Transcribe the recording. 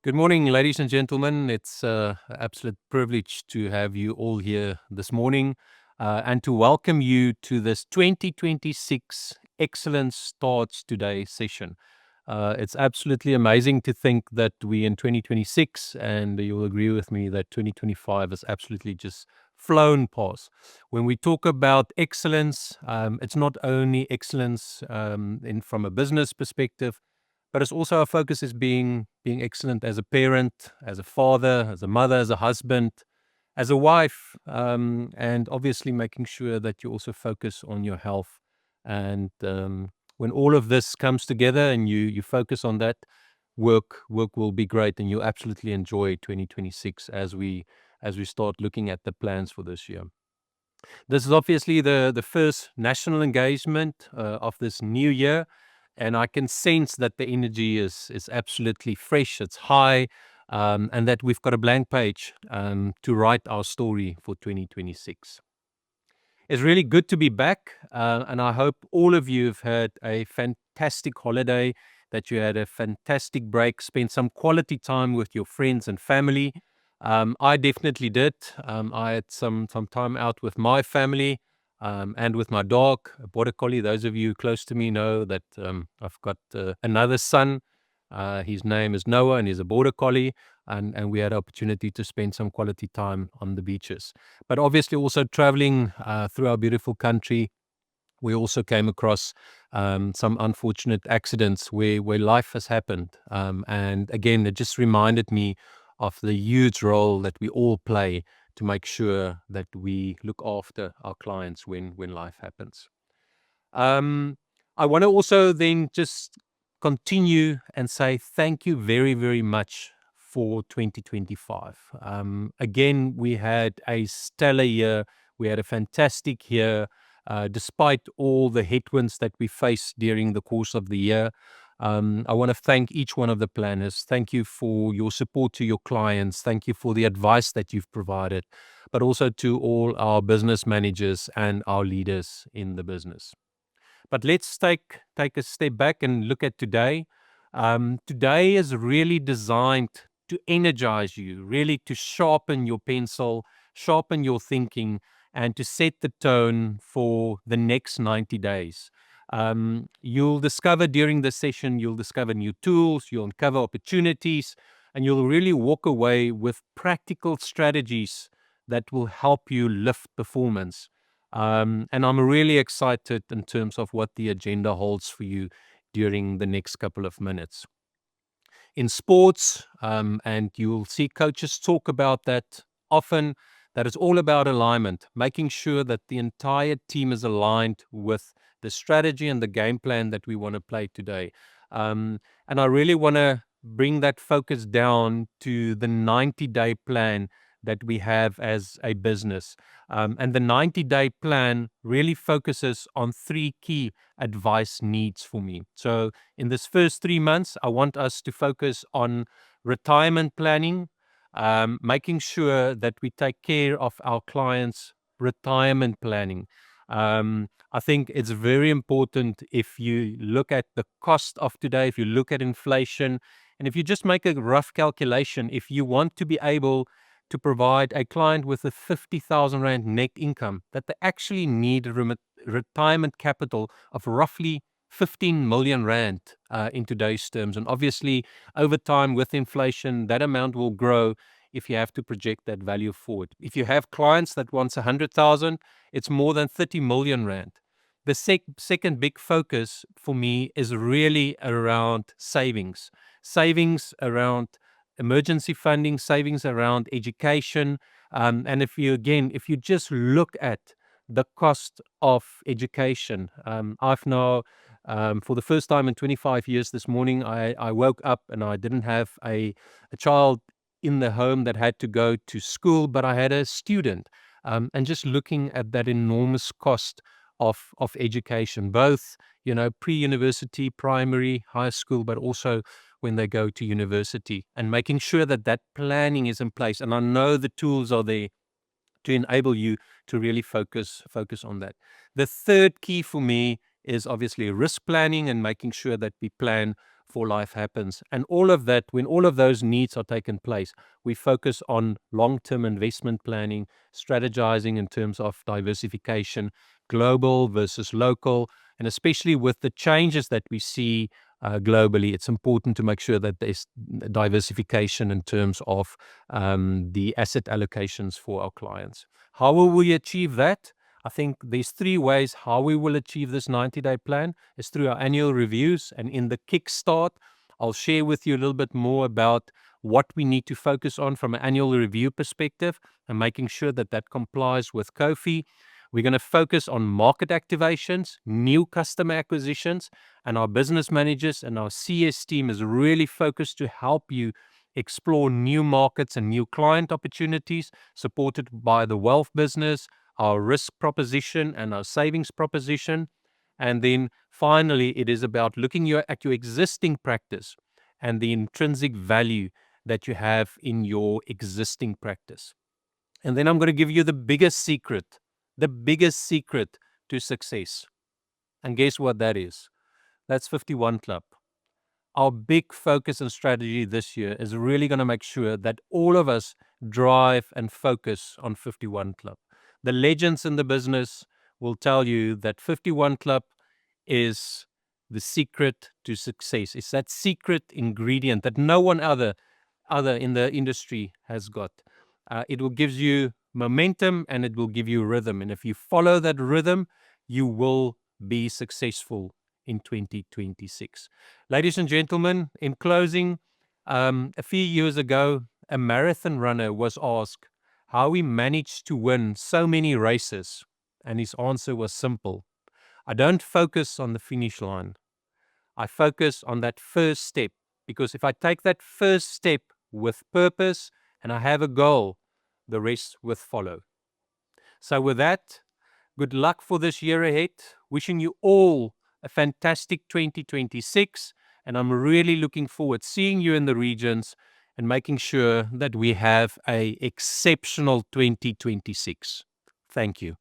Good morning, ladies and gentlemen. It's an absolute privilege to have you all here this morning and to welcome you to this 2026 Excellence Starts Today session. It's absolutely amazing to think that we're in 2026, and you'll agree with me that 2025 has absolutely just flown past. When we talk about excellence, it's not only excellence from a business perspective, but it's also our focus is being excellent as a parent, as a father, as a mother, as a husband, as a wife, and obviously making sure that you also focus on your health. And when all of this comes together and you focus on that, work will be great, and you'll absolutely enjoy 2026 as we start looking at the plans for this year. This is obviously the first national engagement of this new year, and I can sense that the energy is absolutely fresh. It's high, and that we've got a blank page to write our story for 2026. It's really good to be back, and I hope all of you have had a fantastic holiday, that you had a fantastic break, spent some quality time with your friends and family. I definitely did. I had some time out with my family and with my dog, a border collie. Those of you close to me know that I've got another son. His name is Noah, and he's a border collie, and we had opportunity to spend some quality time on the beaches. But obviously, also traveling through our beautiful country, we also came across some unfortunate accidents where life has happened. And again, it just reminded me of the huge role that we all play to make sure that we look after our clients when life happens. Um, I want to also then just continue and say thank you very, very much for 2025. Again, we had a stellar year. We had a fantastic year, despite all the headwinds that we faced during the course of the year. I want to thank each one of the planners. Thank you for your support to your clients. Thank you for the advice that you've provided, but also to all our business managers and our leaders in the business. But let's take a step back and look at today. Today is really designed to energize you, really to sharpen your pencil, sharpen your thinking, and to set the tone for the next 90 days. You'll discover during the session, you'll discover new tools, you'll uncover opportunities, and you'll really walk away with practical strategies that will help you lift performance. And I'm really excited in terms of what the agenda holds for you during the next couple of minutes. In sports, and you'll see coaches talk about that often, that it's all about alignment, making sure that the entire team is aligned with the strategy and the game plan that we want to play today. And I really want to bring that focus down to the 90-day plan that we have as a business. And the 90-day plan really focuses on three key advice needs for me. So in this first 3 months, I want us to focus on retirement planning, making sure that we take care of our clients' retirement planning. I think it's very important if you look at the cost of today, if you look at inflation, and if you just make a rough calculation, if you want to be able to provide a client with a 50,000 Rand net income, that they actually need a retirement capital of roughly 15 million Rand in today's terms. And obviously, over time with inflation, that amount will grow if you have to project that value forward. If you have clients that wants 100,000, it's more than 30 million Rand. The second big focus for me is really around savings around emergency funding, savings around education. And if you just look at the cost of education, I've now, for the first time in 25 years this morning, I woke up and I didn't have a child in the home that had to go to school, but I had a student. And just looking at that enormous cost of education, both, pre-university, primary, high school, but also when they go to university, and making sure that that planning is in place. And I know the tools are there to enable you to really focus on that. The third key for me is obviously risk planning and making sure that we plan for life happens. And all of that, when all of those needs are taken place, we focus on long-term investment planning, strategizing in terms of diversification, global versus local, and especially with the changes that we see globally, it's important to make sure that there's diversification in terms of the asset allocations for our clients. How will we achieve that? I think there's three ways how we will achieve this 90-day plan is through our annual reviews. And in the kickstart, I'll share with you a little bit more about what we need to focus on from an annual review perspective and making sure that that complies with COFI. We're going to focus on market activations, new customer acquisitions, and our business managers and our CS team is really focused to help you explore new markets and new client opportunities, supported by the wealth business, our risk proposition, and our savings proposition. And then finally, it is about looking at your existing practice and the intrinsic value that you have in your existing practice. And then I'm going to give you the biggest secret to success. And guess what that is? That's 51 Club. Our big focus and strategy this year is really going to make sure that all of us drive and focus on 51 Club. The legends in the business will tell you that 51 Club is the secret to success. It's that secret ingredient that no one other in the industry has got. It will give you momentum and it will give you rhythm. And if you follow that rhythm, you will be successful in 2026. Ladies and gentlemen, in closing, a few years ago, a marathon runner was asked how he managed to win so many races. And his answer was simple. I don't focus on the finish line. I focus on that first step, because if I take that first step with purpose and I have a goal, the rest will follow. So with that, good luck for this year ahead. Wishing you all a fantastic 2026. And I'm really looking forward to seeing you in the regions and making sure that we have an exceptional 2026. Thank you.